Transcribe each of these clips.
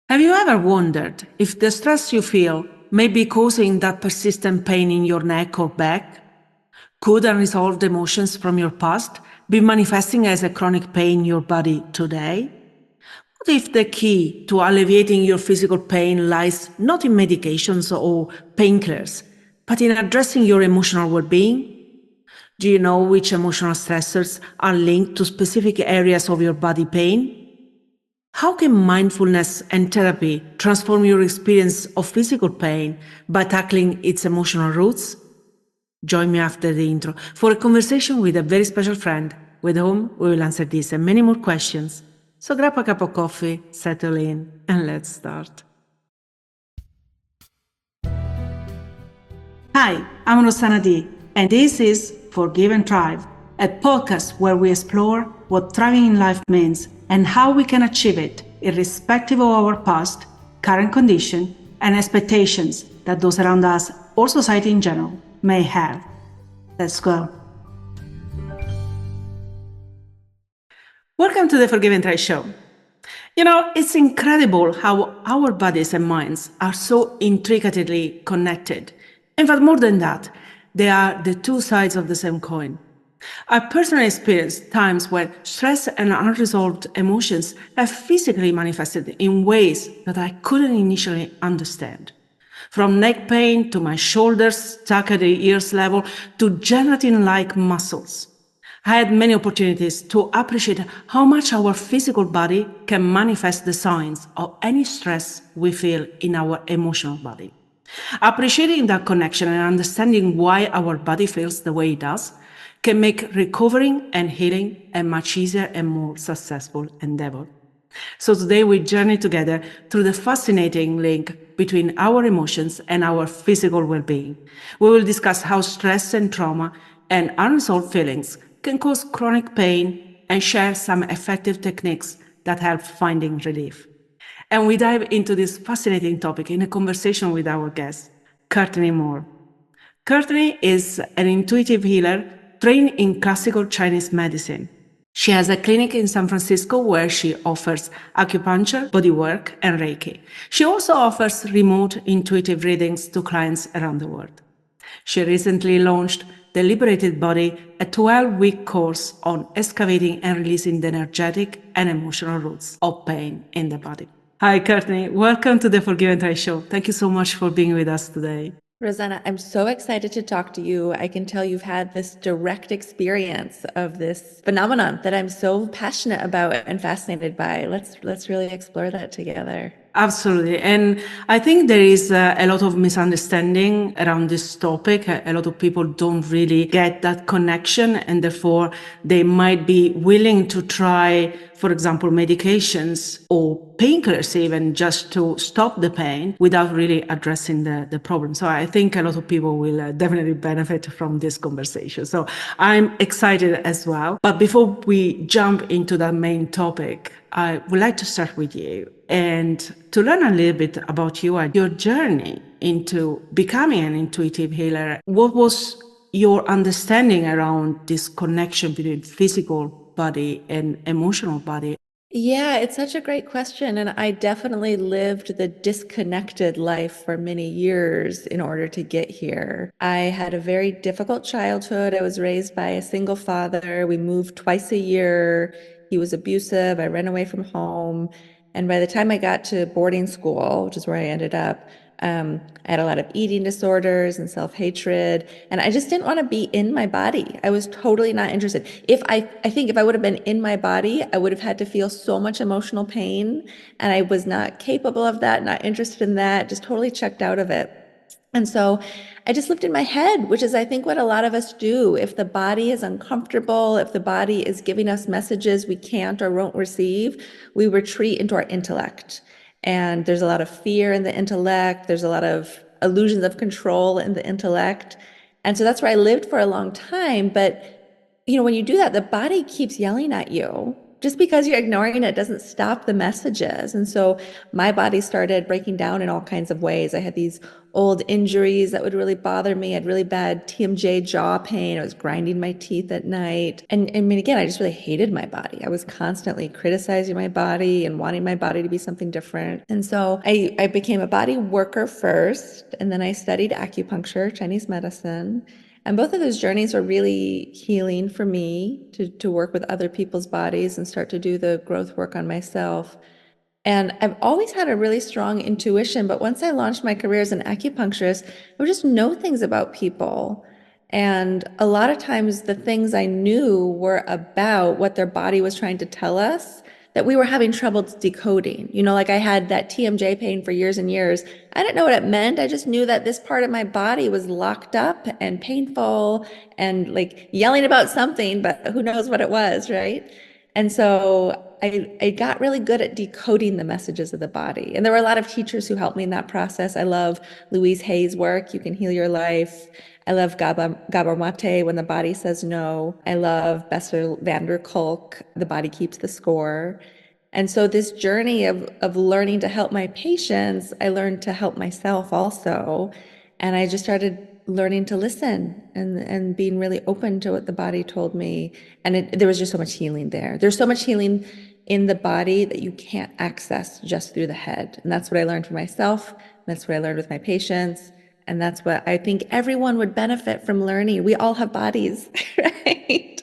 Have you ever wondered if the stress you feel may be causing that persistent pain in your neck or back? Could unresolved emotions from your past be manifesting as a chronic pain in your body today? What if the key to alleviating your physical pain lies not in medications or painkillers, but in addressing your emotional well-being? Do you know which emotional stressors are linked to specific areas of your body pain? How can mindfulness and therapy transform your experience of physical pain by tackling its emotional roots? Join me after the intro for a conversation with a very special friend with whom we will answer these and many more questions. So grab a cup of coffee, settle in, and let's start. Hi, I'm Rossana D, and this is Forgive and Thrive, a podcast where we explore what thriving in life means and how we can achieve it, irrespective of our past, current condition, and expectations that those around us or society in general may have. Let's go. Welcome to the Forgive and Thrive show. You know, it's incredible how our bodies and minds are so intricately connected. In fact, more than that, they are the two sides of the same coin. I personally experienced times where stress and unresolved emotions have physically manifested in ways that I couldn't initially understand. From neck pain to my shoulders stuck at the ears level to gelatin-like muscles. I had many opportunities to appreciate how much our physical body can manifest the signs of any stress we feel in our emotional body. Appreciating that connection and understanding why our body feels the way it does can make recovering and healing a much easier and more successful endeavor. So today we journey together through the fascinating link between our emotions and our physical well-being. We will discuss how stress and trauma and unresolved feelings can cause chronic pain and share some effective techniques that help finding relief. And we dive into this fascinating topic in a conversation with our guest, Courtney Moore. Courtney is an intuitive healer trained in classical Chinese medicine. She has a clinic in San Francisco where she offers acupuncture, bodywork, and Reiki. She also offers remote intuitive readings to clients around the world. She recently launched the Liberated Body, a 12-week course on excavating and releasing the energetic and emotional roots of pain in the body. Hi, Courtney. Welcome to the Forgive and Try show. Thank you so much for being with us today. Rosanna, I'm so excited to talk to you. I can tell you've had this direct experience of this phenomenon that I'm so passionate about and fascinated by. Let's really explore that together. Absolutely. And I think there is a lot of misunderstanding around this topic. A lot of people don't really get that connection, and therefore they might be willing to try, for example, medications or painkillers even just to stop the pain without really addressing the problem. So I think a lot of people will definitely benefit from this conversation. So I'm excited as well. But before we jump into that main topic, I would like to start with you and to learn a little bit about you and your journey into becoming an intuitive healer. What was your understanding around this connection between physical body and emotional body? Yeah, it's such a great question. And I definitely lived the disconnected life for many years in order to get here. I had a very difficult childhood. I was raised by a single father. We moved twice a year. He was abusive. I ran away from home. And by the time I got to boarding school, which is where I ended up, I had a lot of eating disorders and self-hatred, and I just didn't want to be in my body. I was totally not interested. I think if I would have been in my body, I would have had to feel so much emotional pain, and I was not capable of that, not interested in that, just totally checked out of it. And so I just lived in my head, which is, I think, what a lot of us do. If the body is uncomfortable, if the body is giving us messages we can't or won't receive, we retreat into our intellect. And there's a lot of fear in the intellect. There's a lot of illusions of control in the intellect. And so that's where I lived for a long time. But, when you do that, the body keeps yelling at you. Just because you're ignoring it doesn't stop the messages. And so my body started breaking down in all kinds of ways. I had these old injuries that would really bother me. I had really bad TMJ jaw pain. I was grinding my teeth at night. And I mean, again, I just really hated my body. I was constantly criticizing my body and wanting my body to be something different. And so I became a body worker first, and then I studied acupuncture, Chinese medicine. And both of those journeys were really healing for me to work with other people's bodies and start to do the growth work on myself. And I've always had a really strong intuition, but once I launched my career as an acupuncturist, I would just know things about people. And a lot of times the things I knew were about what their body was trying to tell us that we were having trouble decoding. You know, like I had that TMJ pain for years and years. I didn't know what it meant. I just knew that this part of my body was locked up and painful and like yelling about something, but who knows what it was, right? And so I got really good at decoding the messages of the body. And there were a lot of teachers who helped me in that process. I love Louise Hay's work, You Can Heal Your Life. I love Gabor Mate, When the Body Says No. I love Bessel van der Kolk, The Body Keeps the Score. And so this journey of learning to help my patients, I learned to help myself also. And I just started learning to listen and being really open to what the body told me. And there was just so much healing there. There's so much healing in the body that you can't access just through the head. And that's what I learned for myself. That's what I learned with my patients. And that's what I think everyone would benefit from learning. We all have bodies, right?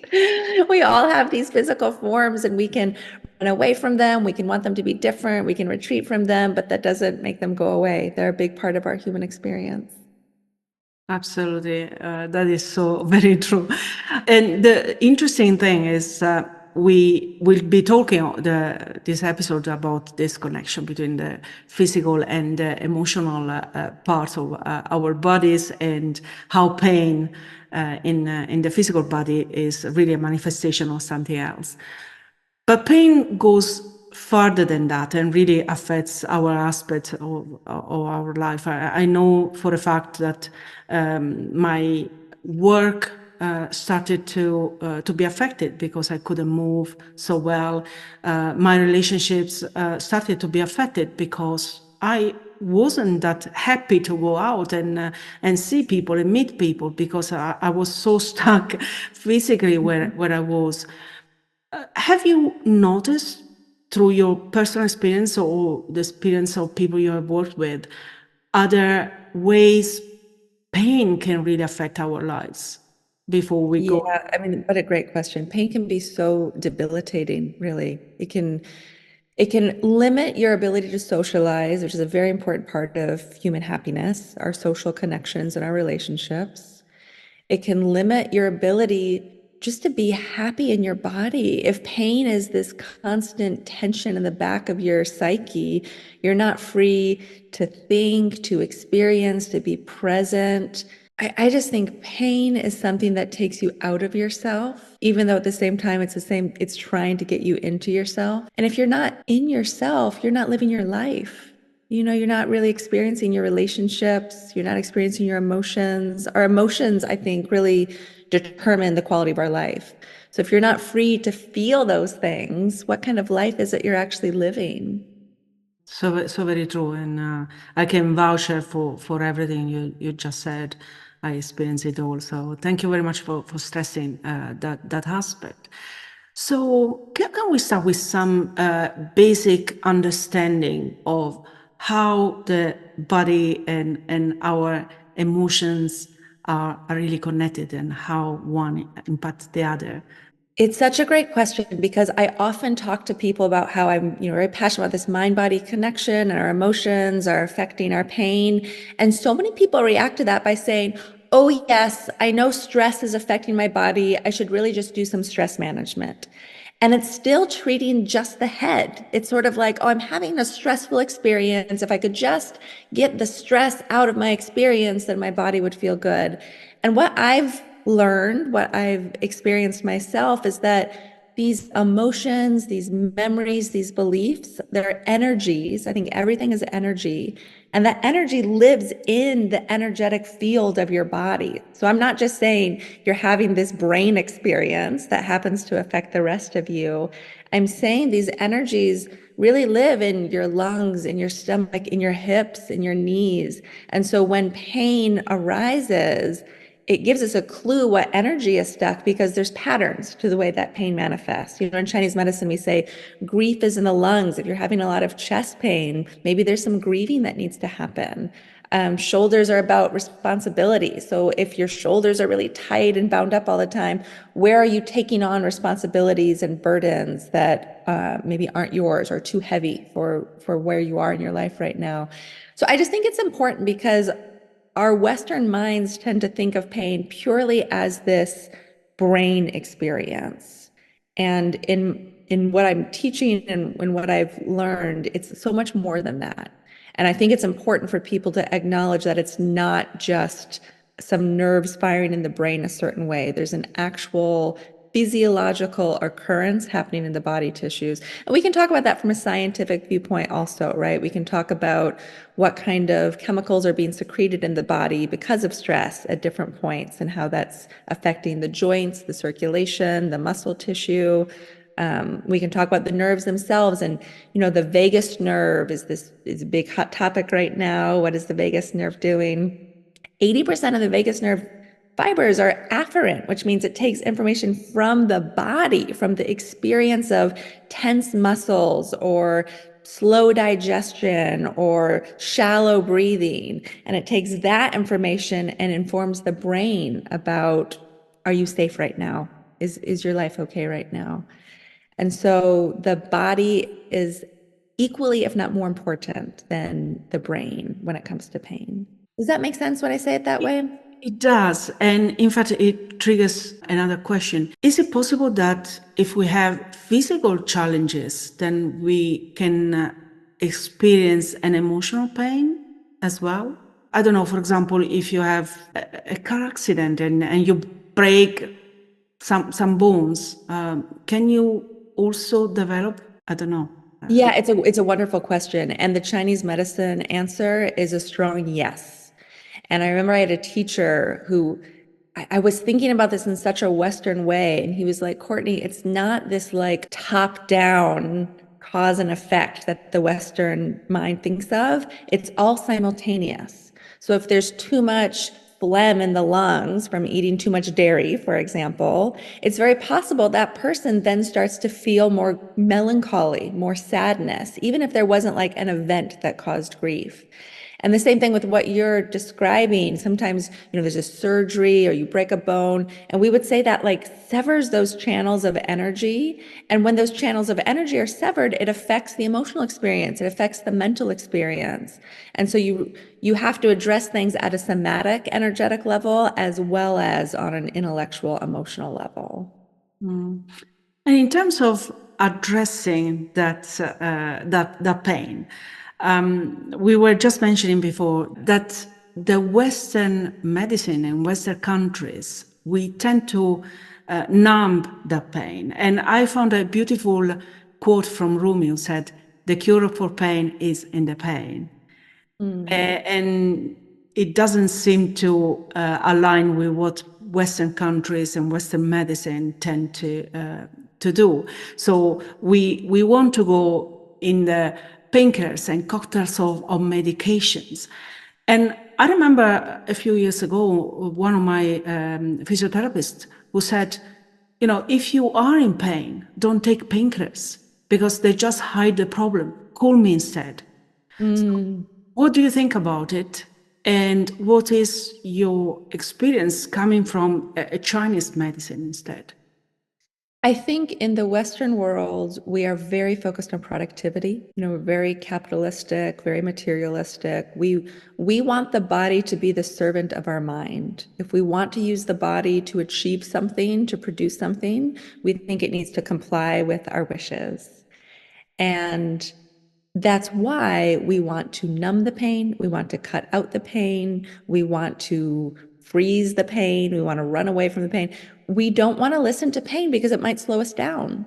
We all have these physical forms, and we can run away from them. We can want them to be different. We can retreat from them, but that doesn't make them go away. They're a big part of our human experience. Absolutely. That is so very true. And the interesting thing is we will be talking this episode about this connection between the physical and the emotional parts of our bodies, and how pain in the physical body is really a manifestation of something else. But pain goes further than that and really affects our aspect of our life. I know for a fact that my work started to be affected because I couldn't move so well. My relationships started to be affected because I wasn't that happy to go out and see people and meet people, because I was so stuck physically where I was. Have you noticed through your personal experience or the experience of people you have worked with, other ways pain can really affect our lives before we go? Yeah, I mean, what a great question. Pain can be so debilitating, really. It can limit your ability to socialize, which is a very important part of human happiness, our social connections and our relationships. It can limit your ability just to be happy in your body. If pain is this constant tension in the back of your psyche, you're not free to think, to experience, to be present. I just think pain is something that takes you out of yourself, even though at the same time it's trying to get you into yourself. And if you're not in yourself, you're not living your life. You know, you're not really experiencing your relationships. You're not experiencing your emotions. Our emotions, I think, really determine the quality of our life. So if you're not free to feel those things, what kind of life is it you're actually living? So very true, and I can vouch for everything you just said. I experienced it all. So thank you very much for stressing that aspect. So can we start with some basic understanding of how the body and our emotions are really connected, and how one impacts the other? It's such a great question because I often talk to people about how I'm, very passionate about this mind-body connection, and our emotions are affecting our pain. And so many people react to that by saying, "Oh, yes, I know stress is affecting my body. I should really just do some stress management." And it's still treating just the head. It's sort of like, "Oh, I'm having a stressful experience. If I could just get the stress out of my experience, then my body would feel good." And what I've learned, what I've experienced myself, is that these emotions, these memories, these beliefs, they're energies. I think everything is energy. And that energy lives in the energetic field of your body. So I'm not just saying you're having this brain experience that happens to affect the rest of you. I'm saying these energies really live in your lungs, in your stomach, in your hips, in your knees. And so when pain arises, it gives us a clue what energy is stuck because there's patterns to the way that pain manifests. You know, in Chinese medicine, we say grief is in the lungs. If you're having a lot of chest pain, maybe there's some grieving that needs to happen. Shoulders are about responsibility. So if your shoulders are really tight and bound up all the time, where are you taking on responsibilities and burdens that maybe aren't yours or too heavy for where you are in your life right now? So I just think it's important because our Western minds tend to think of pain purely as this brain experience. And in what I'm teaching and in what I've learned, it's so much more than that. And I think it's important for people to acknowledge that it's not just some nerves firing in the brain a certain way. There's an actual physiological occurrence happening in the body tissues. And we can talk about that from a scientific viewpoint also, right? We can talk about what kind of chemicals are being secreted in the body because of stress at different points and how that's affecting the joints, the circulation, the muscle tissue. We can talk about the nerves themselves, and the vagus nerve is a big hot topic right now. What is the vagus nerve doing? 80% of the vagus nerve fibers are afferent, which means it takes information from the body, from the experience of tense muscles or slow digestion or shallow breathing. And it takes that information and informs the brain about, are you safe right now? Is your life okay right now? And so the body is equally, if not more important than the brain when it comes to pain. Does that make sense when I say it that way? It does. And in fact, it triggers another question. Is it possible that if we have physical challenges, then we can experience an emotional pain as well? I don't know, for example, if you have a car accident and you break some bones, can you also develop, I don't know. Yeah, it's a wonderful question. And the Chinese medicine answer is a strong yes. And I remember I had a teacher who I was thinking about this in such a Western way. And he was like, Courtney, it's not this like top down cause and effect that the Western mind thinks of. It's all simultaneous. So if there's too much phlegm in the lungs from eating too much dairy, for example, it's very possible that person then starts to feel more melancholy, more sadness, even if there wasn't like an event that caused grief. And the same thing with what you're describing. Sometimes, there's a surgery or you break a bone, and we would say that like severs those channels of energy. And when those channels of energy are severed, it affects the emotional experience. It affects the mental experience. And so you have to address things at a somatic, energetic level, as well as on an intellectual, emotional level. And in terms of addressing that pain, we were just mentioning before that the Western medicine in Western countries, we tend to numb the pain. And I found a beautiful quote from Rumi who said, "The cure for pain is in the pain." And it doesn't seem to align with what Western countries and Western medicine tend to do. So we want to go in the painkillers and cocktails of medications. And I remember a few years ago, one of my physiotherapists who said, if you are in pain, don't take painkillers because they just hide the problem. Call me instead. What do you think about it? And what is your experience coming from a Chinese medicine instead? I think in the Western world, we are very focused on productivity. We're very capitalistic, very materialistic. We want the body to be the servant of our mind. If we want to use the body to achieve something, to produce something, we think it needs to comply with our wishes. And that's why we want to numb the pain. We want to cut out the pain. We want to freeze the pain. We want to run away from the pain. We don't want to listen to pain because it might slow us down.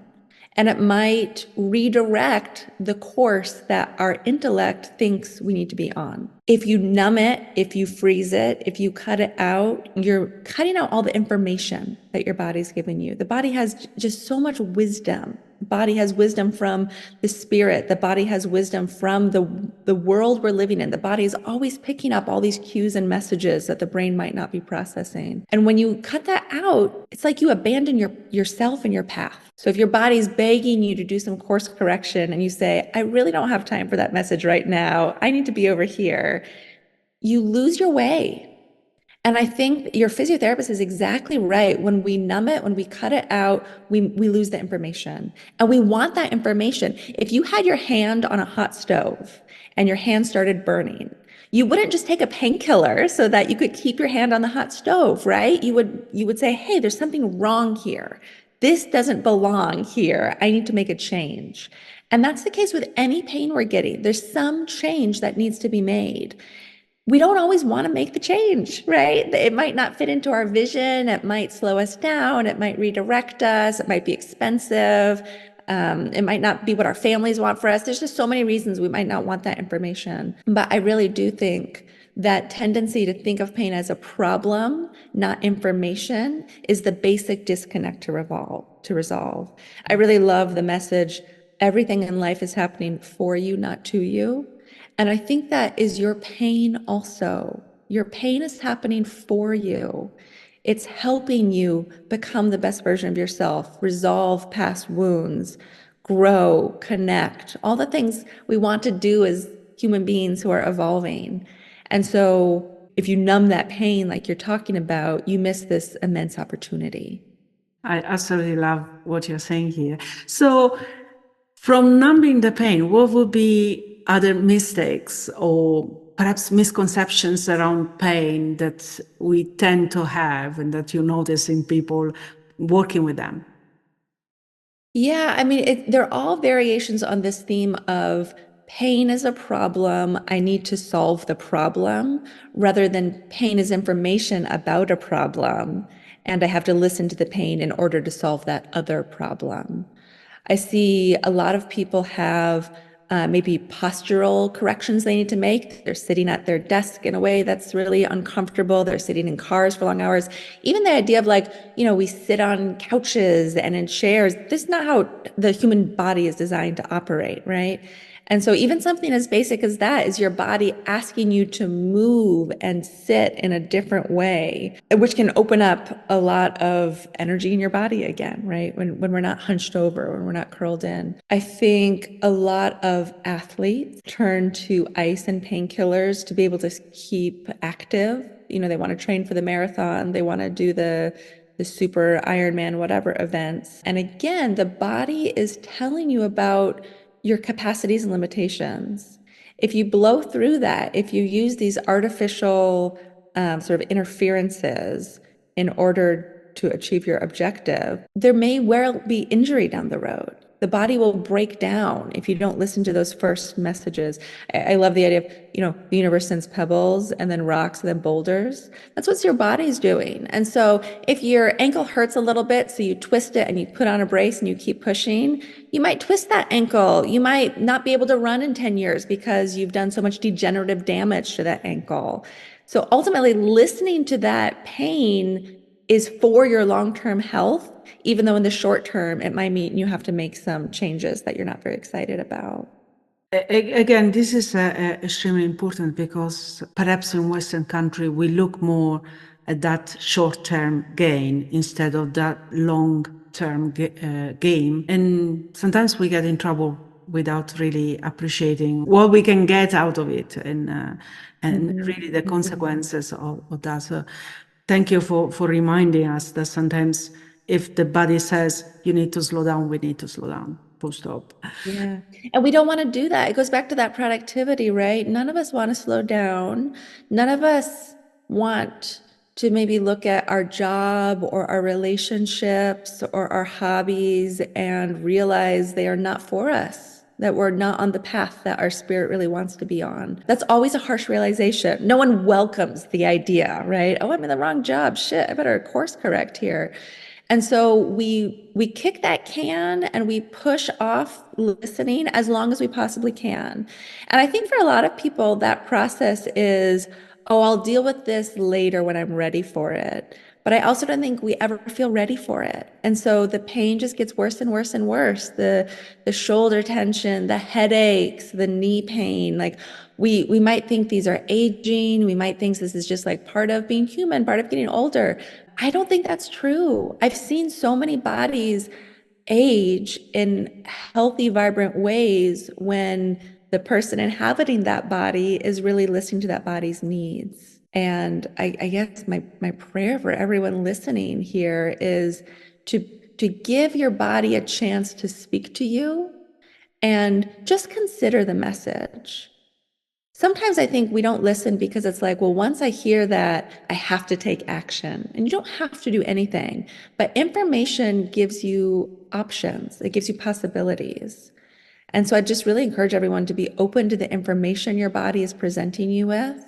And it might redirect the course that our intellect thinks we need to be on. If you numb it, if you freeze it, if you cut it out, you're cutting out all the information that your body's given you. The body has just so much wisdom. The body has wisdom from the spirit. The body has wisdom from the world we're living in. The body is always picking up all these cues and messages that the brain might not be processing. And when you cut that out, it's like you abandon yourself and your path. So if your body's begging you to do some course correction and you say, I really don't have time for that message right now, I need to be over here, you lose your way. And I think your physiotherapist is exactly right. When we numb it, when we cut it out, we lose the information. And we want that information. If you had your hand on a hot stove and your hand started burning, you wouldn't just take a painkiller so that you could keep your hand on the hot stove, right? You would say, hey, there's something wrong here. This doesn't belong here. I need to make a change. And that's the case with any pain we're getting. There's some change that needs to be made. We don't always want to make the change, right? It might not fit into our vision. It might slow us down. It might redirect us. It might be expensive. It might not be what our families want for us. There's just so many reasons we might not want that information. But I really do think that tendency to think of pain as a problem, not information, is the basic disconnect to resolve. I really love the message, everything in life is happening for you, not to you. And I think that is your pain also. Your pain is happening for you. It's helping you become the best version of yourself, resolve past wounds, grow, connect, all the things we want to do as human beings who are evolving. And so if you numb that pain like you're talking about, you miss this immense opportunity. I absolutely love what you're saying here. So, from numbing the pain, what would be other mistakes or perhaps misconceptions around pain that we tend to have and that you notice in people working with them? Yeah, I mean, they're all variations on this theme of pain is a problem. I need to solve the problem rather than pain is information about a problem. And I have to listen to the pain in order to solve that other problem. I see a lot of people have maybe postural corrections they need to make. They're sitting at their desk in a way that's really uncomfortable. They're sitting in cars for long hours. Even the idea of like, we sit on couches and in chairs. This is not how the human body is designed to operate, right? And so even something as basic as that is your body asking you to move and sit in a different way, which can open up a lot of energy in your body again, right? When we're not hunched over, when we're not curled in. I think a lot of athletes turn to ice and painkillers to be able to keep active. They want to train for the marathon. They want to do the super Ironman, whatever events. And again, the body is telling you about your capacities and limitations. If you blow through that, if you use these artificial sort of interferences in order to achieve your objective, there may well be injury down the road. The body will break down if you don't listen to those first messages. I love the idea of, the universe sends pebbles and then rocks and then boulders. That's what your body's doing. And so if your ankle hurts a little bit, so you twist it and you put on a brace and you keep pushing, you might twist that ankle. You might not be able to run in 10 years because you've done so much degenerative damage to that ankle. So ultimately, listening to that pain is for your long-term health, even though in the short term, it might mean you have to make some changes that you're not very excited about. Again, this is extremely important because perhaps in Western country, we look more at that short-term gain instead of that long-term game. And sometimes we get in trouble without really appreciating what we can get out of it and really the consequences of that. So thank you for reminding us that sometimes if the body says you need to slow down, we need to slow down, full stop. Yeah. And we don't want to do that. It goes back to that productivity, right? None of us want to slow down. None of us want to maybe look at our job or our relationships or our hobbies and realize they are not for us, that we're not on the path that our spirit really wants to be on. That's always a harsh realization. No one welcomes the idea, right? Oh, I'm in the wrong job. Shit, I better course correct here. And so we kick that can and we push off listening as long as we possibly can. And I think for a lot of people, that process is, oh, I'll deal with this later when I'm ready for it. But I also don't think we ever feel ready for it. And so the pain just gets worse and worse and worse. The shoulder tension, the headaches, the knee pain, like we might think these are aging. We might think this is just like part of being human, part of getting older. I don't think that's true. I've seen so many bodies age in healthy, vibrant ways when the person inhabiting that body is really listening to that body's needs. And I guess my prayer for everyone listening here is to to give your body a chance to speak to you and just consider the message. Sometimes I think we don't listen because it's like, well, once I hear that, I have to take action. And you don't have to do anything, but information gives you options, it gives you possibilities. And so I just really encourage everyone to be open to the information your body is presenting you with.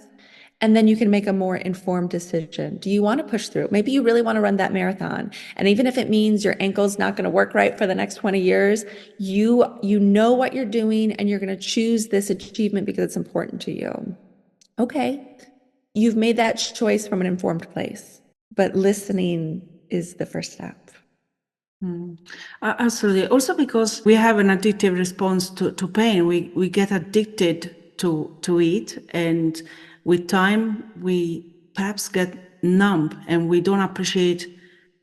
And then you can make a more informed decision. Do you want to push through? Maybe you really want to run that marathon. And even if it means your ankle's not going to work right for the next 20 years, you know what you're doing and you're going to choose this achievement because it's important to you. Okay. You've made that choice from an informed place, but listening is the first step. Absolutely. Also because we have an addictive response to pain. We get addicted to it, and with time we perhaps get numb and we don't appreciate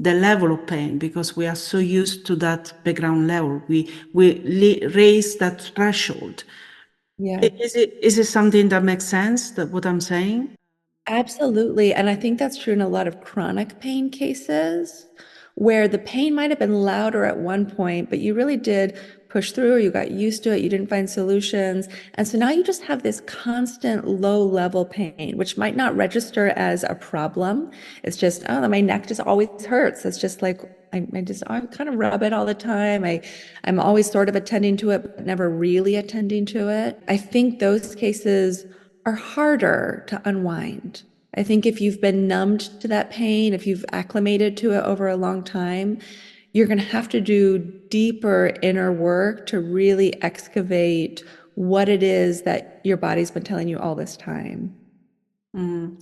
the level of pain because we are so used to that background level. We raise that threshold. Yeah. Is it something that makes sense, that what I'm saying? Absolutely. And I think that's true in a lot of chronic pain cases where the pain might have been louder at one point, but you really did push through or you got used to it, you didn't find solutions. And so now you just have this constant low level pain, which might not register as a problem. It's just, oh, my neck just always hurts. It's just like, I kind of rub it all the time. I'm always sort of attending to it, but never really attending to it. I think those cases are harder to unwind. I think if you've been numbed to that pain, if you've acclimated to it over a long time, you're going to have to do deeper inner work to really excavate what it is that your body's been telling you all this time.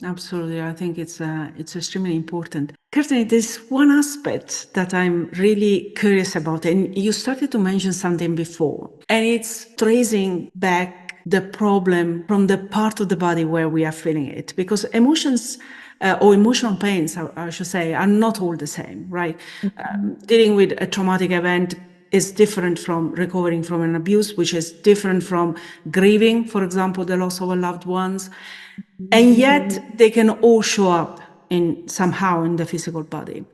Absolutely. I think it's extremely important. Courtney, there's one aspect that I'm really curious about, and you started to mention something before, and it's tracing back the problem from the part of the body where we are feeling it, because emotions or emotional pains, I should say, are not all the same, right? Dealing with a traumatic event is different from recovering from an abuse, which is different from grieving, for example, the loss of a loved ones. And yet they can all show up in somehow in the physical body.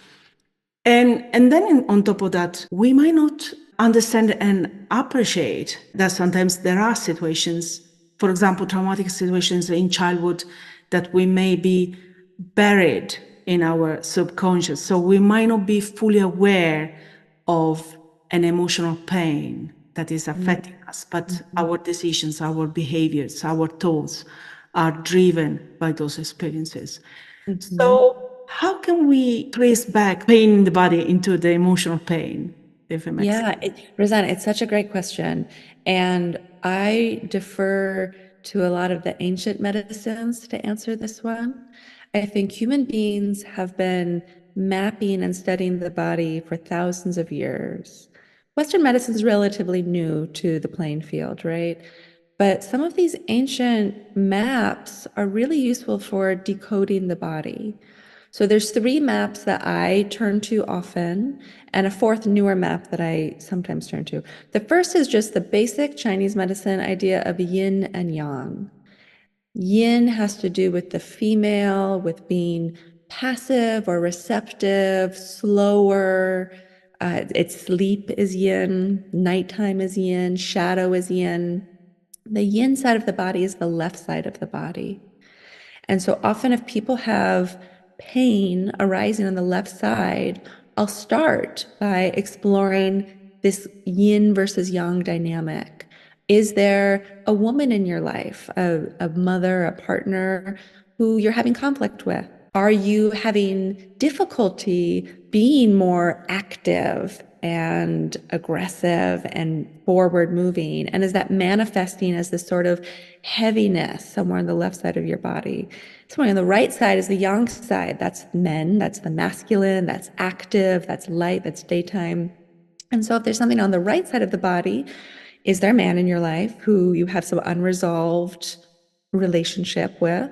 And then on top of that, we might not understand and appreciate that sometimes there are situations, for example, traumatic situations in childhood that we may be buried in our subconscious. So we might not be fully aware of an emotional pain that is affecting us, but our decisions, our behaviors, our thoughts are driven by those experiences. Mhm. So how can we trace back pain in the body into the emotional pain, if it makes sense? Yeah, Rosanna, it's such a great question. And I defer to a lot of the ancient medicines to answer this one. I think human beings have been mapping and studying the body for thousands of years. Western medicine is relatively new to the playing field, right? But some of these ancient maps are really useful for decoding the body. So there's three maps that I turn to often, and a fourth newer map that I sometimes turn to. The first is just the basic Chinese medicine idea of yin and yang. Yin has to do with the female, with being passive or receptive, slower. Its sleep is yin, nighttime is yin, shadow is yin. The yin side of the body is the left side of the body. And so often, if people have pain arising on the left side, I'll start by exploring this yin versus yang dynamic. Is there a woman in your life, a mother, a partner who you're having conflict with? Are you having difficulty being more active and aggressive and forward moving? And is that manifesting as this sort of heaviness somewhere on the left side of your body? Somewhere on the right side is the yang side. That's men, that's the masculine, that's active, that's light, that's daytime. And so if there's something on the right side of the body, is there a man in your life who you have some unresolved relationship with?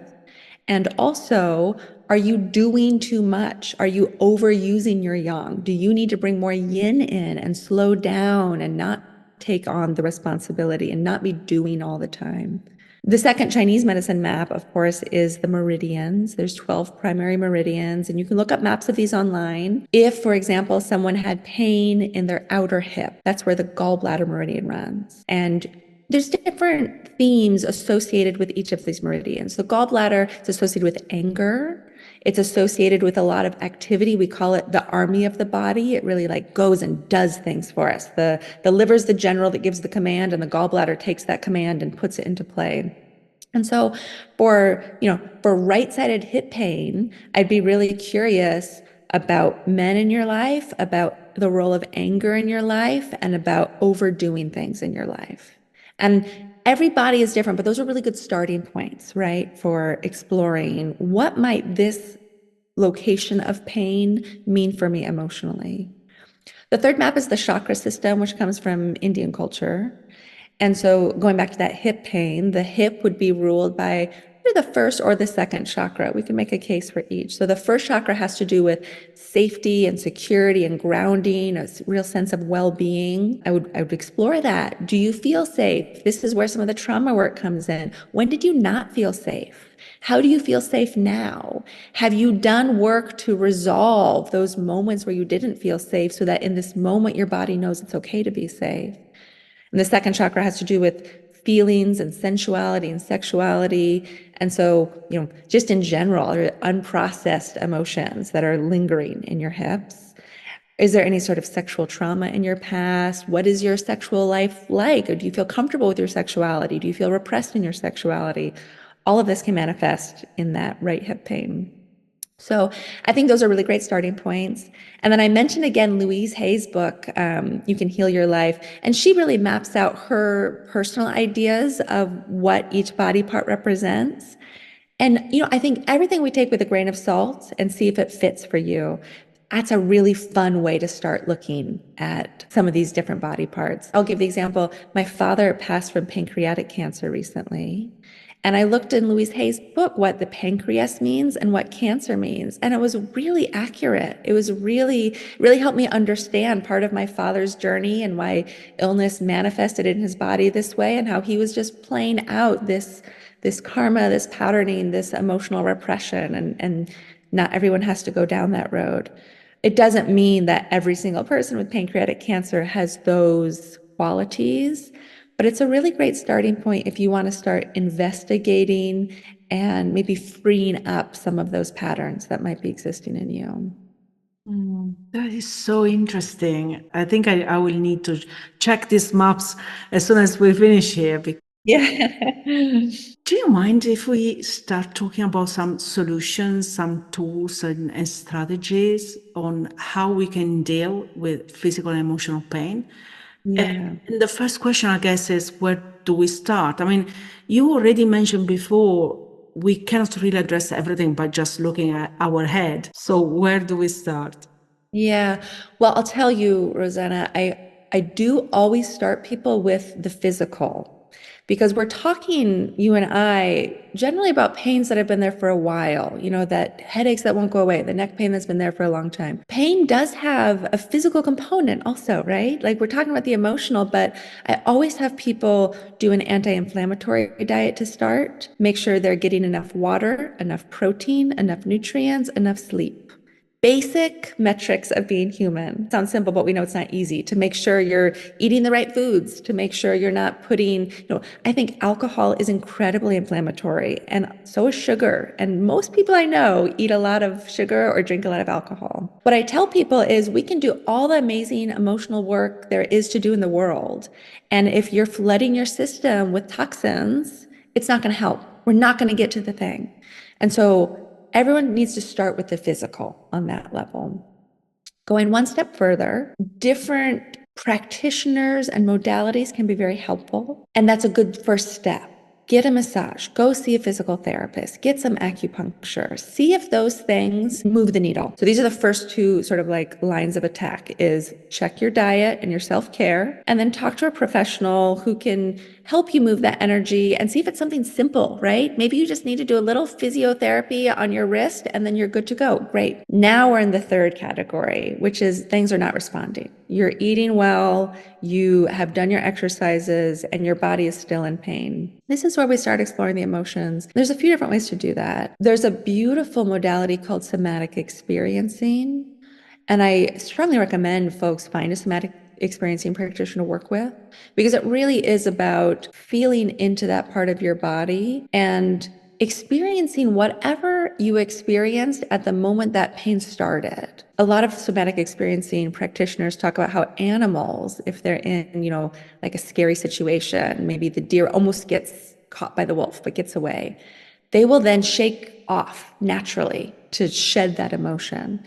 And also, are you doing too much? Are you overusing your yang? Do you need to bring more yin in and slow down and not take on the responsibility and not be doing all the time? The second Chinese medicine map, of course, is the meridians. There's 12 primary meridians, and you can look up maps of these online. If, for example, someone had pain in their outer hip, that's where the gallbladder meridian runs. And there's different themes associated with each of these meridians. The gallbladder is associated with anger. It's associated with a lot of activity. We call it the army of the body. It really like goes and does things for us. The liver's the general that gives the command, and the gallbladder takes that command and puts it into play. And so for right-sided hip pain, I'd be really curious about men in your life, about the role of anger in your life, and about overdoing things in your life. And everybody is different, but those are really good starting points, right? For exploring what might this location of pain mean for me emotionally. The third map is the chakra system, which comes from Indian culture. And so going back to that hip pain, the hip would be ruled by either the first or the second chakra. We can make a case for each. So the first chakra has to do with safety and security and grounding, a real sense of well-being. I would explore that. Do you feel safe? This is where some of the trauma work comes in. When did you not feel safe? How do you feel safe now? Have you done work to resolve those moments where you didn't feel safe so that in this moment your body knows it's okay to be safe? And the second chakra has to do with feelings and sensuality and sexuality. And so, just in general, unprocessed emotions that are lingering in your hips. Is there any sort of sexual trauma in your past? What is your sexual life like? Or do you feel comfortable with your sexuality? Do you feel repressed in your sexuality? All of this can manifest in that right hip pain. So I think those are really great starting points. And then I mentioned again Louise Hay's book, You Can Heal Your Life. And she really maps out her personal ideas of what each body part represents. And, I think everything we take with a grain of salt and see if it fits for you. That's a really fun way to start looking at some of these different body parts. I'll give the example. My father passed from pancreatic cancer recently. And I looked in Louise Hay's book what the pancreas means and what cancer means. And it was really accurate. It was really, really helped me understand part of my father's journey and why illness manifested in his body this way and how he was just playing out this karma, this patterning, this emotional repression. And not everyone has to go down that road. It doesn't mean that every single person with pancreatic cancer has those qualities. But it's a really great starting point if you want to start investigating and maybe freeing up some of those patterns that might be existing in you. That is so interesting. I think I will need to check these maps as soon as we finish here. Yeah. Do you mind if we start talking about some solutions, some tools and strategies on how we can deal with physical and emotional pain? Yeah. And the first question, I guess, is where do we start? I mean, you already mentioned before, we cannot really address everything by just looking at our head. So where do we start? Yeah. Well, I'll tell you, Rosanna, I do always start people with the physical because we're talking, you and I, generally about pains that have been there for a while, that headaches that won't go away, the neck pain that's been there for a long time. Pain does have a physical component also, right? Like we're talking about the emotional, but I always have people do an anti-inflammatory diet to start, make sure they're getting enough water, enough protein, enough nutrients, enough sleep. Basic metrics of being human. Sounds simple, but we know it's not easy. To make sure you're eating the right foods, to make sure you're not putting, I think alcohol is incredibly inflammatory and so is sugar. And most people I know eat a lot of sugar or drink a lot of alcohol. What I tell people is we can do all the amazing emotional work there is to do in the world. And if you're flooding your system with toxins, it's not going to help. We're not going to get to the thing. And so everyone needs to start with the physical on that level. Going one step further, different practitioners and modalities can be very helpful. And that's a good first step. Get a massage, go see a physical therapist, get some acupuncture, see if those things move the needle. So these are the first two sort of like lines of attack is check your diet and your self-care, and then talk to a professional who can help you move that energy and see if it's something simple, right? Maybe you just need to do a little physiotherapy on your wrist and then you're good to go. Great. Now we're in the third category, which is things are not responding. You're eating well, you have done your exercises, and your body is still in pain. This is where we start exploring the emotions. There's a few different ways to do that. There's a beautiful modality called somatic experiencing. And I strongly recommend folks find a somatic experiencing practitioner to work with, because it really is about feeling into that part of your body and experiencing whatever you experienced at the moment that pain started. A lot of somatic experiencing practitioners talk about how animals, if they're in, like a scary situation, maybe the deer almost gets caught by the wolf but gets away, they will then shake off naturally to shed that emotion.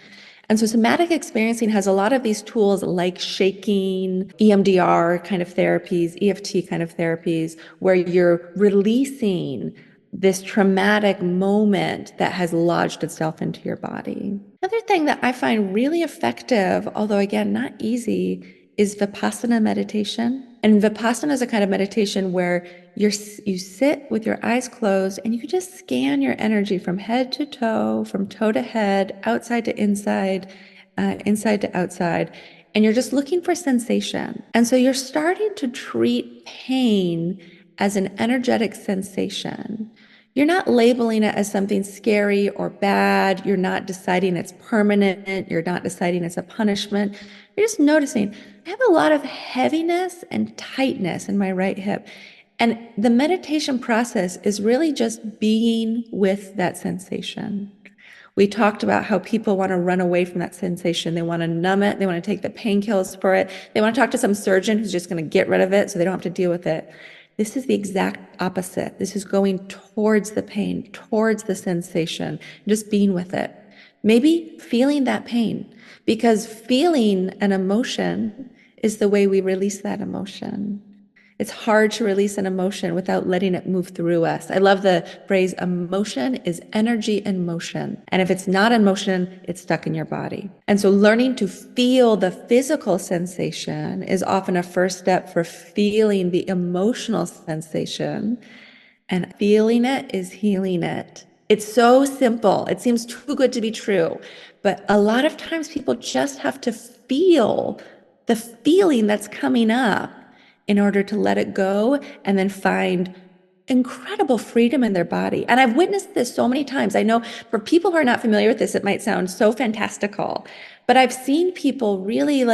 And so somatic experiencing has a lot of these tools like shaking, EMDR kind of therapies, EFT kind of therapies, where you're releasing this traumatic moment that has lodged itself into your body. Another thing that I find really effective, although again, not easy, is Vipassana meditation. And Vipassana is a kind of meditation where you sit with your eyes closed and you just scan your energy from head to toe, from toe to head, outside to inside, inside to outside. And you're just looking for sensation. And so you're starting to treat pain as an energetic sensation. You're not labeling it as something scary or bad. You're not deciding it's permanent. You're not deciding it's a punishment. You're just noticing, I have a lot of heaviness and tightness in my right hip. And the meditation process is really just being with that sensation. We talked about how people want to run away from that sensation. They want to numb it. They want to take the painkillers for it. They want to talk to some surgeon who's just going to get rid of it so they don't have to deal with it. This is the exact opposite. This is going towards the pain, towards the sensation, just being with it. Maybe feeling that pain, because feeling an emotion is the way we release that emotion. It's hard to release an emotion without letting it move through us. I love the phrase, emotion is energy in motion. And if it's not in motion, it's stuck in your body. And so learning to feel the physical sensation is often a first step for feeling the emotional sensation. And feeling it is healing it. It's so simple. It seems too good to be true. But a lot of times people just have to feel the feeling that's coming up in order to let it go and then find incredible freedom in their body. And I've witnessed this so many times. I know for people who are not familiar with this, it might sound so fantastical, but I've seen people really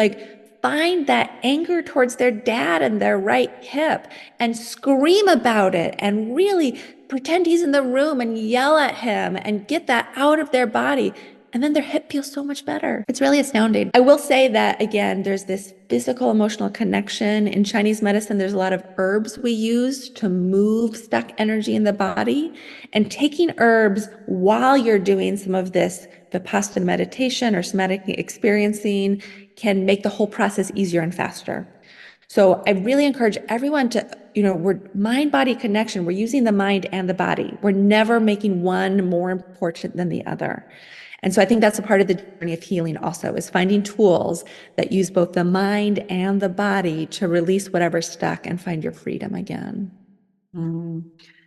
find that anger towards their dad and their right hip and scream about it and really pretend he's in the room and yell at him and get that out of their body. And then their hip feels so much better. It's really astounding. I will say that, again, there's this physical emotional connection. In Chinese medicine, there's a lot of herbs we use to move stuck energy in the body. And taking herbs while you're doing some of this Vipassana meditation or somatic experiencing can make the whole process easier and faster. So I really encourage everyone to, we're mind-body connection. We're using the mind and the body. We're never making one more important than the other. And so I think that's a part of the journey of healing also, is finding tools that use both the mind and the body to release whatever's stuck and find your freedom again.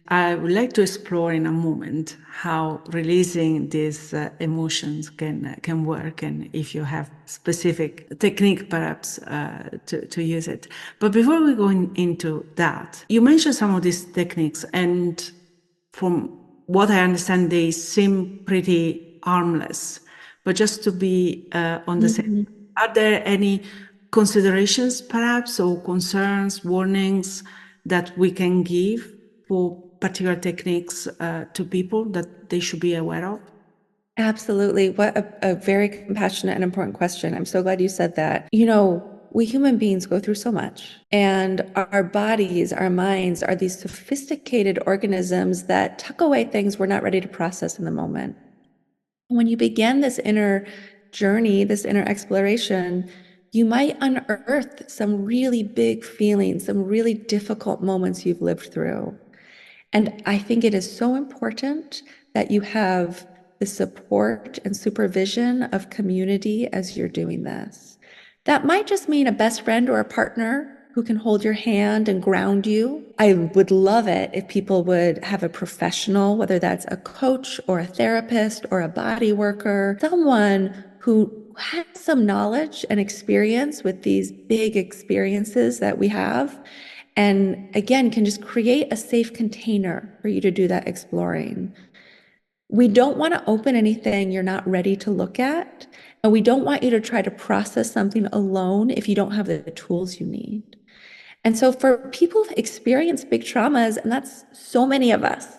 I would like to explore in a moment how releasing these emotions can work, and if you have specific technique perhaps to use it. But before we go into that, you mentioned some of these techniques, and from what I understand, they seem pretty harmless. But just to be on the same, are there any considerations perhaps, or concerns, warnings that we can give for particular techniques to people that they should be aware of? Absolutely. What a very compassionate and important question. I'm so glad you said that. We human beings go through so much, and our bodies, our minds are these sophisticated organisms that tuck away things we're not ready to process in the moment. When you begin this inner journey, this inner exploration, you might unearth some really big feelings, some really difficult moments you've lived through. And I think it is so important that you have the support and supervision of community as you're doing this. That might just mean a best friend or a partner who can hold your hand and ground you. I would love it if people would have a professional, whether that's a coach or a therapist or a body worker, someone who has some knowledge and experience with these big experiences that we have. And again, can just create a safe container for you to do that exploring. We don't want to open anything you're not ready to look at. And we don't want you to try to process something alone if you don't have the tools you need. And so for people who've experienced big traumas, and that's so many of us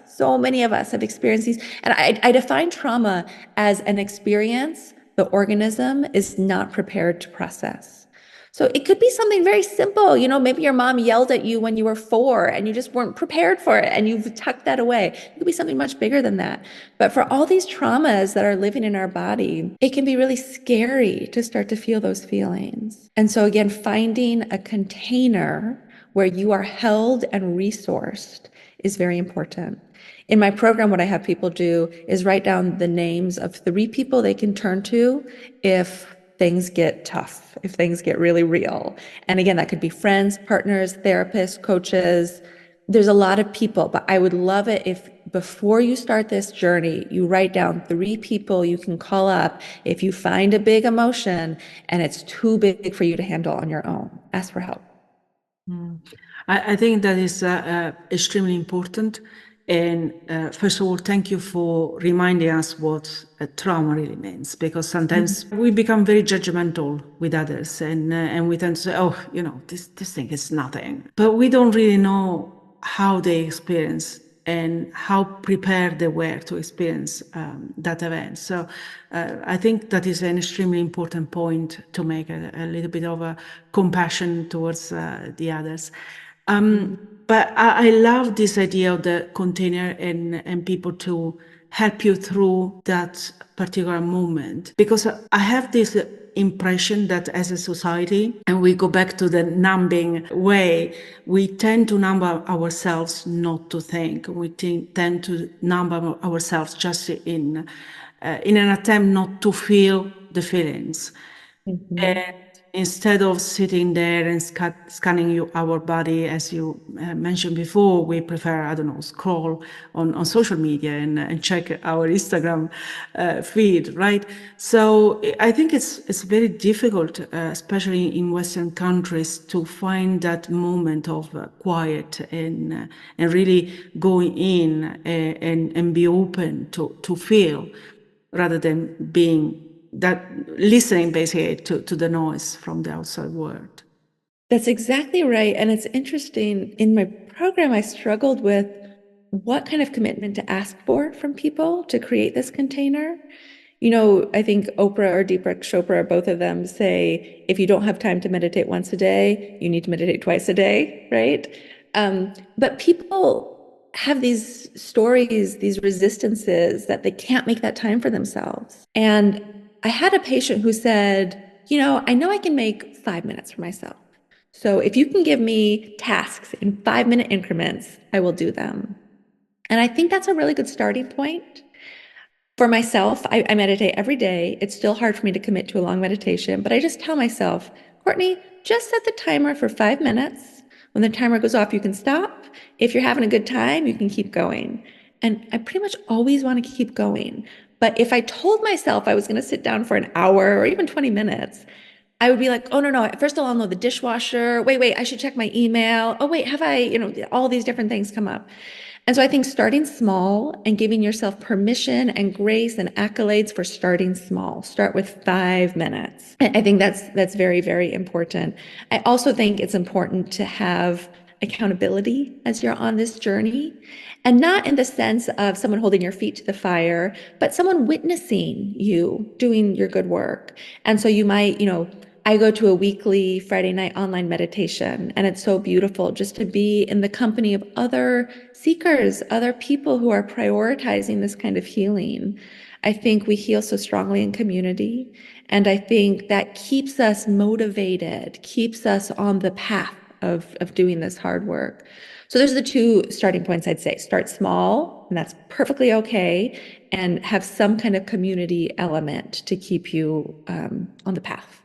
have experienced these. And I define trauma as an experience the organism is not prepared to process. So it could be something very simple. You know, maybe your mom yelled at you when you were 4 and you just weren't prepared for it and you've tucked that away. It could be something much bigger than that. But for all these traumas that are living in our body, it can be really scary to start to feel those feelings. And so again, finding a container where you are held and resourced is very important. In my program, what I have people do is write down the names of 3 people they can turn to if things get tough, if things get really real. And again, that could be friends, partners, therapists, coaches. There's a lot of people, but I would love it if before you start this journey, you write down 3 people you can call up if you find a big emotion and it's too big for you to handle on your own. Ask for help. I think that is extremely important. And first of all, thank you for reminding us what trauma really means, because sometimes we become very judgmental with others, and we tend to say, oh, you know, this thing is nothing. But we don't really know how they experience and how prepared they were to experience that event. So I think that is an extremely important point to make, a little bit of a compassion towards the others. But I love this idea of the container and people to help you through that particular moment, because I have this impression that as a society, and we go back to the numbing way, we tend to numb ourselves not to think. We tend to numb ourselves just in an attempt not to feel the feelings. And instead of sitting there and scanning our body, as you mentioned before, we prefer, I don't know, scroll on social media and check our Instagram feed, right? So I think it's very difficult, especially in Western countries, to find that moment of quiet and really going in and be open to feel, rather than being that listening basically to the noise from the outside world. That's exactly right. And it's interesting. In my program, I struggled with what kind of commitment to ask for from people to create this container. You know, I think Oprah or Deepak Chopra, both of them say, if you don't have time to meditate once a day, you need to meditate twice a day, right? But people have these stories, these resistances that they can't make that time for themselves. And I had a patient who said, you know I can make 5 minutes for myself. So if you can give me tasks in 5-minute increments, I will do them. And I think that's a really good starting point. For myself, I meditate every day. It's still hard for me to commit to a long meditation, but I just tell myself, Courtney, just set the timer for 5 minutes. When the timer goes off, you can stop. If you're having a good time, you can keep going. And I pretty much always want to keep going. But if I told myself I was going to sit down for an hour or even 20 minutes, I would be like, oh, no. First I'll unload the dishwasher. Wait, I should check my email. Oh, wait, have I, all these different things come up. And so I think starting small and giving yourself permission and grace and accolades for starting small. Start with 5 minutes. I think that's very, very important. I also think it's important to have accountability as you're on this journey, and not in the sense of someone holding your feet to the fire, but someone witnessing you doing your good work. And so you might, I go to a weekly Friday night online meditation, and it's so beautiful just to be in the company of other seekers, other people who are prioritizing this kind of healing. I think we heal so strongly in community. And I think that keeps us motivated, keeps us on the path of doing this hard work. So those are the two starting points I'd say. Start small, and that's perfectly okay, and have some kind of community element to keep you on the path.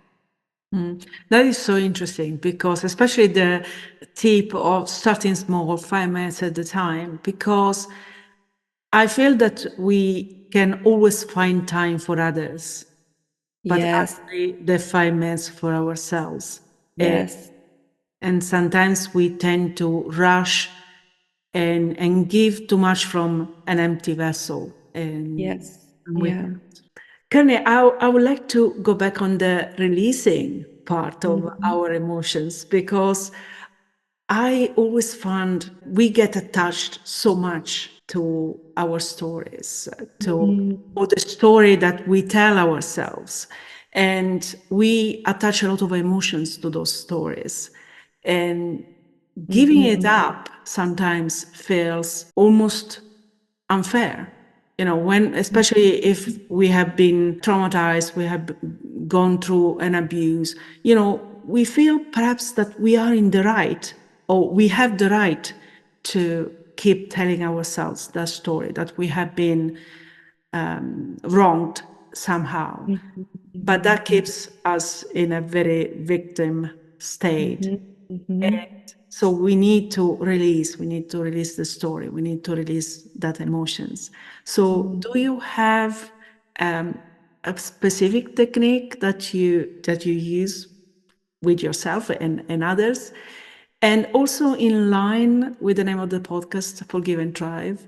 That is so interesting because especially the tip of starting small, 5 minutes at a time, because I feel that we can always find time for others, but Yes, actually the 5 minutes for ourselves. yes. And sometimes we tend to rush and give too much from an empty vessel. And Yes. I'm with Yeah. that. Courtney, I would like to go back on the releasing part of Mhm. our emotions because I always find we get attached so much to our stories, to Mhm. or the story that we tell ourselves. And we attach a lot of emotions to those stories. And giving it Mhm. up sometimes feels almost unfair. When, especially if we have been traumatized, we have gone through an abuse, we feel perhaps that we are in the right, or we have the right to keep telling ourselves that story, that we have been wronged somehow. Mhm. But Mhm. that keeps us in a very victim state. Mhm. Mhm. So we need to release the story. We need to release that emotions. So Mhm. do you have a specific technique that you use with yourself and others? And also in line with the name of the podcast, Forgive and Thrive,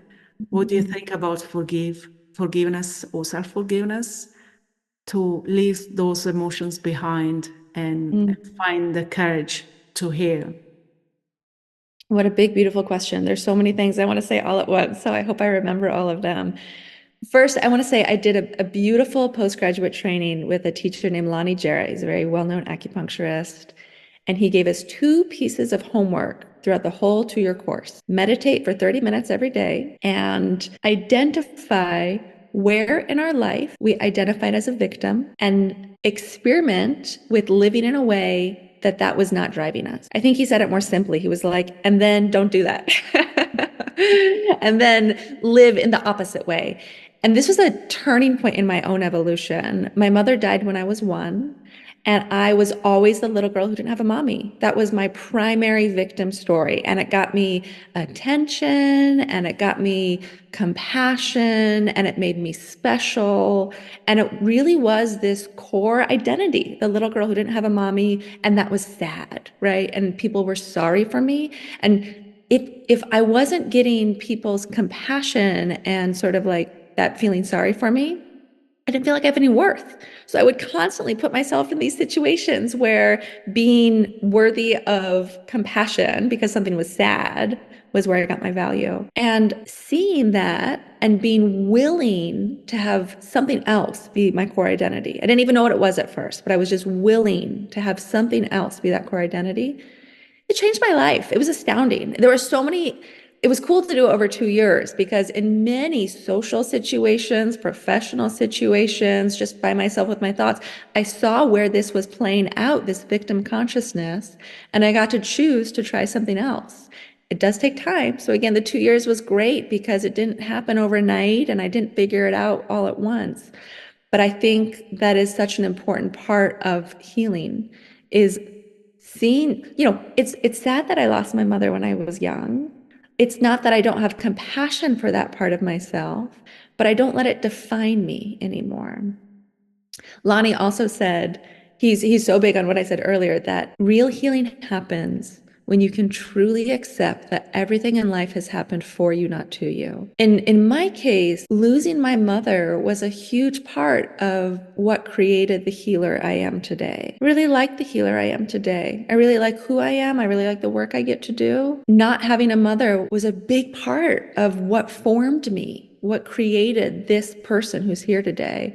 what do you Mhm. think about forgiveness or self-forgiveness to leave those emotions behind and Mhm. find the courage to heal? What a big, beautiful question. There's so many things I want to say all at once, so I hope I remember all of them. First, I want to say I did a beautiful postgraduate training with a teacher named Lonnie Jarrett. He's a very well-known acupuncturist. And he gave us 2 pieces of homework throughout the whole 2-year course. Meditate for 30 minutes every day and identify where in our life we identified as a victim and experiment with living in a way that that was not driving us. I think he said it more simply. He was like, and then don't do that. And then live in the opposite way. And this was a turning point in my own evolution. My mother died when I was 1. And I was always the little girl who didn't have a mommy. That was my primary victim story. And it got me attention and it got me compassion and it made me special. And it really was this core identity, the little girl who didn't have a mommy. And that was sad, right? And people were sorry for me. And if I wasn't getting people's compassion and sort of like that feeling sorry for me, I didn't feel like I have any worth. So I would constantly put myself in these situations where being worthy of compassion because something was sad was where I got my value. And seeing that and being willing to have something else be my core identity. I didn't even know what it was at first, but I was just willing to have something else be that core identity. It changed my life. It was astounding. There were so many, it was cool to do it over 2 years because in many social situations, professional situations, just by myself with my thoughts, I saw where this was playing out, this victim consciousness, and I got to choose to try something else. It does take time. So again, the 2 years was great because it didn't happen overnight and I didn't figure it out all at once. But I think that is such an important part of healing is seeing, it's sad that I lost my mother when I was young. It's not that I don't have compassion for that part of myself, but I don't let it define me anymore. Lonnie also said, he's so big on what I said earlier, that real healing happens when you can truly accept that everything in life has happened for you, not to you. In my case, losing my mother was a huge part of what created the healer I am today. I really like the healer I am today. I really like who I am. I really like the work I get to do. Not having a mother was a big part of what formed me, what created this person who's here today.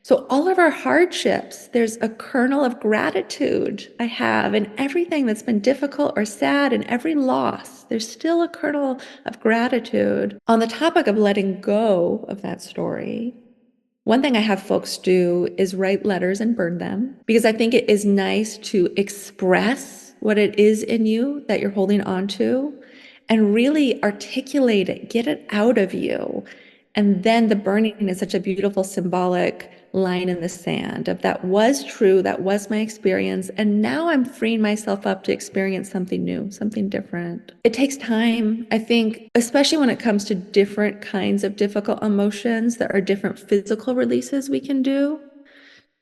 So, all of our hardships, there's a kernel of gratitude I have in everything that's been difficult or sad, and every loss. There's still a kernel of gratitude. On the topic of letting go of that story, One thing I have folks do is write letters and burn them because I think it is nice to express what it is in you that you're holding on to and really articulate it, get it out of you. And then the burning is such a beautiful symbolic line in the sand of that was true, that was my experience, and now I'm freeing myself up to experience something new, something different. It takes time, I think, especially when it comes to different kinds of difficult emotions. There are different physical releases we can do.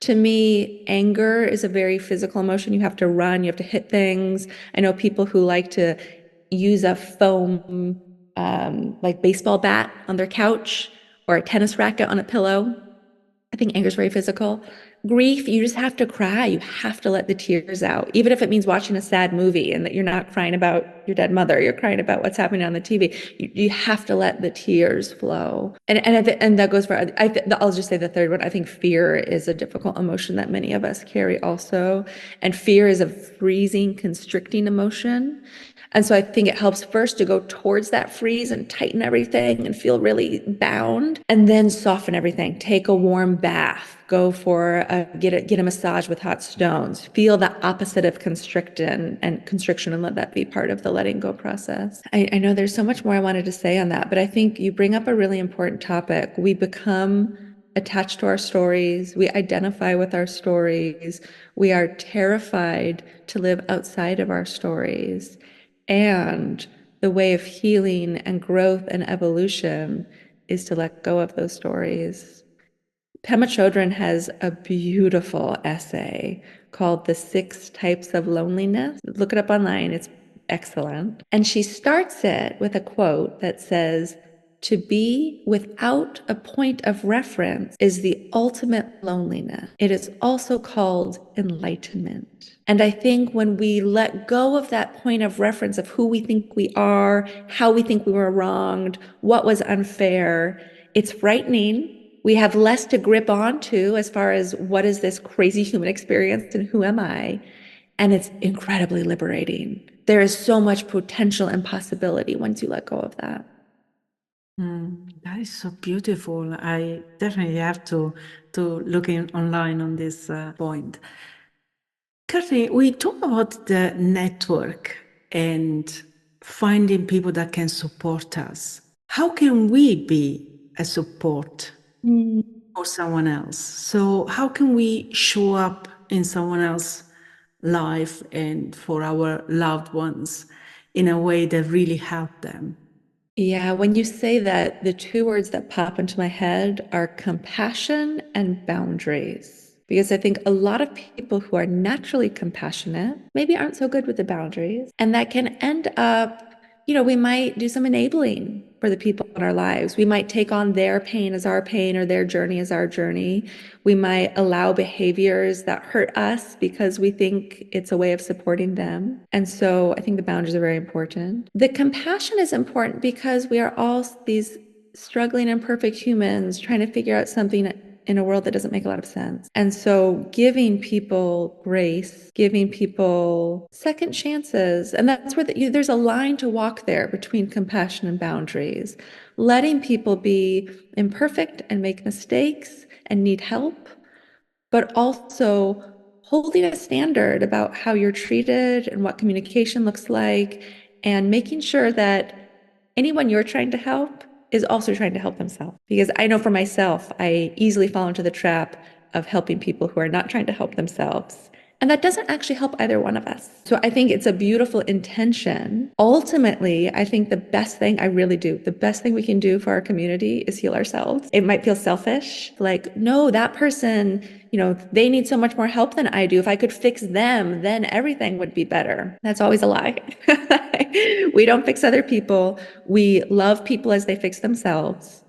To me, anger is a very physical emotion. You have to run, you have to hit things. I know people who like to use a foam like baseball bat on their couch or a tennis racket on a pillow. I think anger is very physical. Grief, you just have to cry. You have to let the tears out, even if it means watching a sad movie and that you're not crying about your dead mother, you're crying about what's happening on the TV. You have to let the tears flow. And that goes for, I'll just say the third one. I think fear is a difficult emotion that many of us carry also. And fear is a freezing, constricting emotion. And so I think it helps first to go towards that freeze and tighten everything and feel really bound, and then soften everything. Take a warm bath, go for get a massage with hot stones. Feel the opposite of constriction and let that be part of the letting go process. I know there's so much more I wanted to say on that, but I think you bring up a really important topic. We become attached to our stories. We identify with our stories. We are terrified to live outside of our stories. And the way of healing and growth and evolution is to let go of those stories. Pema Chodron has a beautiful essay called The 6 Types of Loneliness. Look it up online, it's excellent. And she starts it with a quote that says, "To be without a point of reference is the ultimate loneliness. It is also called enlightenment." And I think when we let go of that point of reference of who we think we are, how we think we were wronged, what was unfair, it's frightening. We have less to grip onto as far as what is this crazy human experience and who am I? And it's incredibly liberating. There is so much potential and possibility once you let go of that. That is so beautiful. I definitely have to look in online on this point. Courtney, we talk about the network and finding people that can support us. How can we be a support for someone else? So how can we show up in someone else's life and for our loved ones in a way that really help them? Yeah, when you say that, the 2 words that pop into my head are compassion and boundaries. Because I think a lot of people who are naturally compassionate maybe aren't so good with the boundaries. And that can end up, we might do some enabling for the people in our lives. We might take on their pain as our pain or their journey as our journey. We might allow behaviors that hurt us because we think it's a way of supporting them. And so I think the boundaries are very important. The compassion is important because we are all these struggling imperfect humans trying to figure out something in a world that doesn't make a lot of sense. And so giving people grace, giving people second chances, and that's where there's a line to walk there between compassion and boundaries. Letting people be imperfect and make mistakes and need help, but also holding a standard about how you're treated and what communication looks like, and making sure that anyone you're trying to help is also trying to help themselves. Because I know for myself, I easily fall into the trap of helping people who are not trying to help themselves. And that doesn't actually help either one of us. So I think it's a beautiful intention. Ultimately, I think the best thing we can do for our community is heal ourselves. It might feel selfish, like, no, that person, they need so much more help than I do. If I could fix them, then everything would be better. That's always a lie. We don't fix other people. We love people as they fix themselves.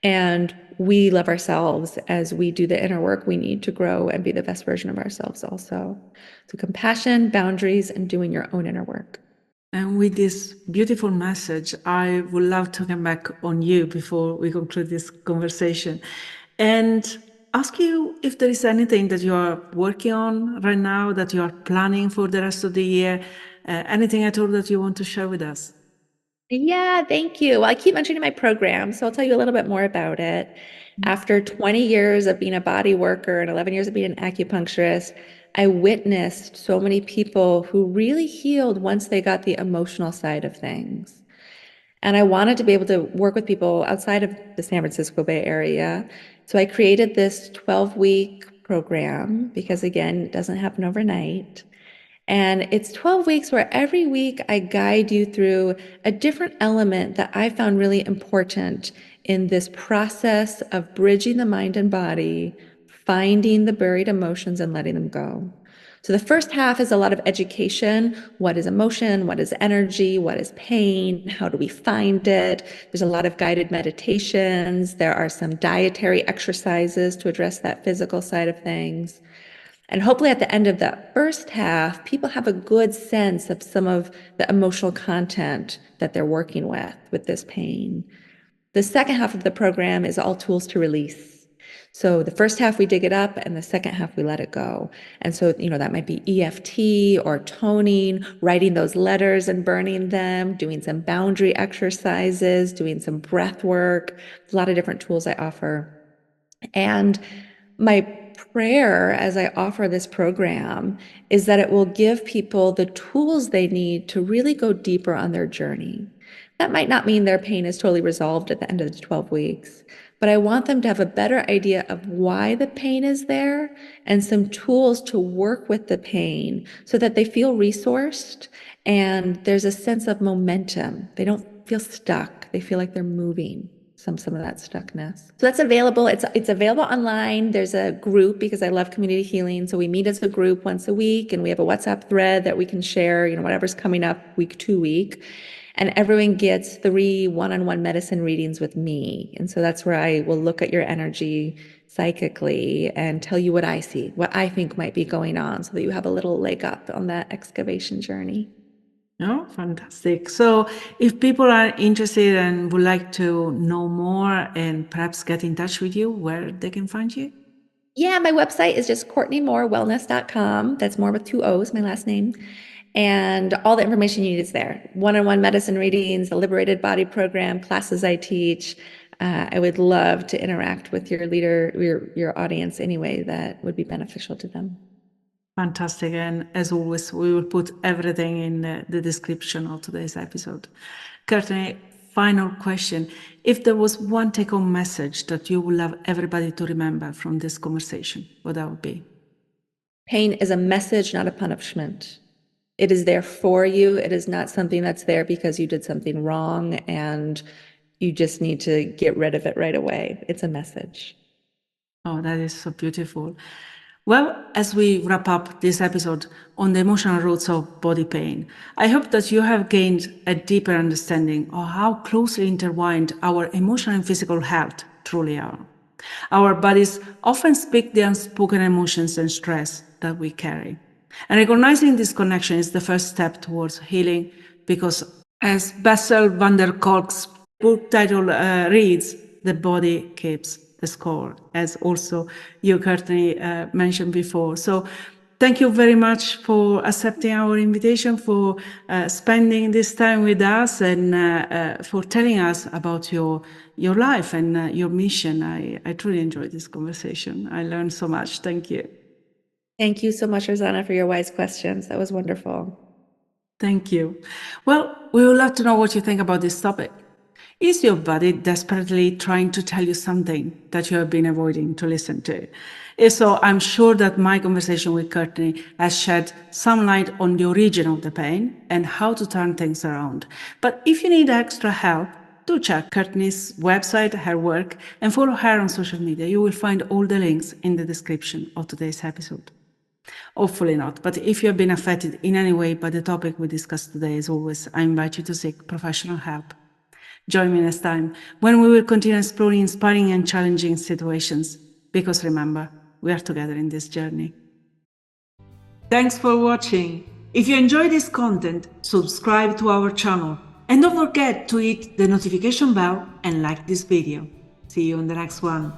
And we love ourselves as we do the inner work we need to grow and be the best version of ourselves also. So compassion, boundaries, and doing your own inner work. And with this beautiful message, I would love to come back on you before we conclude this conversation and ask you if there is anything that you are working on right now, that you are planning for the rest of the year, anything at all that you want to share with us. Yeah, thank you. Well, I keep mentioning my program, so I'll tell you a little bit more about it. After 20 years of being a body worker and 11 years of being an acupuncturist, I witnessed so many people who really healed once they got the emotional side of things. And I wanted to be able to work with people outside of the San Francisco Bay Area. So I created this 12-week program because, again, it doesn't happen overnight. And it's 12 weeks where every week I guide you through a different element that I found really important in this process of bridging the mind and body, finding the buried emotions and letting them go. So the first half is a lot of education. What is emotion? What is energy? What is pain? How do we find it? There's a lot of guided meditations. There are some dietary exercises to address that physical side of things. And hopefully at the end of that first half, people have a good sense of some of the emotional content that they're working with this pain. The second half of the program is all tools to release. So the first half we dig it up and the second half we let it go. And so, that might be EFT or toning, writing those letters and burning them, doing some boundary exercises, doing some breath work, a lot of different tools I offer. And my prayer as I offer this program is that it will give people the tools they need to really go deeper on their journey. That might not mean their pain is totally resolved at the end of the 12 weeks, but I want them to have a better idea of why the pain is there and some tools to work with the pain so that they feel resourced and there's a sense of momentum. They don't feel stuck. They feel like they're moving some of that stuckness. So that's available. It's available online. There's a group because I love community healing. So we meet as a group once a week and we have a WhatsApp thread that we can share, whatever's coming up week to week. And everyone gets 3 one-on-one medicine readings with me. And so that's where I will look at your energy psychically and tell you what I see, what I think might be going on so that you have a little leg up on that excavation journey. Oh, fantastic. So if people are interested and would like to know more and perhaps get in touch with you, where they can find you? Yeah, my website is just CourtneyMooreWellness.com. That's more with 2 O's, my last name. And all the information you need is there. One-on-one medicine readings, the Liberated Body program, classes I teach. I would love to interact with your leader, your audience anyway that would be beneficial to them. Fantastic. And as always, we will put everything in the description of today's episode. Courtney, final question. If there was one take-home message that you would love everybody to remember from this conversation, what that would be? Pain is a message, not a punishment. It is there for you. It is not something that's there because you did something wrong and you just need to get rid of it right away. It's a message. Oh, that is so beautiful. Well, as we wrap up this episode on the emotional roots of body pain, I hope that you have gained a deeper understanding of how closely intertwined our emotional and physical health truly are. Our bodies often speak the unspoken emotions and stress that we carry. And recognizing this connection is the first step towards healing because, as Bessel van der Kolk's book title reads, the body keeps the score, as also you, Courtney, mentioned before. So thank you very much for accepting our invitation, for spending this time with us, and for telling us about your life and your mission. I truly enjoyed this conversation. I learned so much. Thank you. Thank you so much, Rosanna, for your wise questions. That was wonderful. Thank you. Well, we would love to know what you think about this topic. Is your body desperately trying to tell you something that you have been avoiding to listen to? If so, I'm sure that my conversation with Courtney has shed some light on the origin of the pain and how to turn things around. But if you need extra help, do check Courtney's website, her work, and follow her on social media. You will find all the links in the description of today's episode. Hopefully not, but if you have been affected in any way by the topic we discussed today, as always, I invite you to seek professional help. Join me next time when we will continue exploring inspiring and challenging situations, because remember, we are together in this journey. Thanks for watching. If you enjoy this content, subscribe to our channel and don't forget to hit the notification bell and like this video. See you in the next one.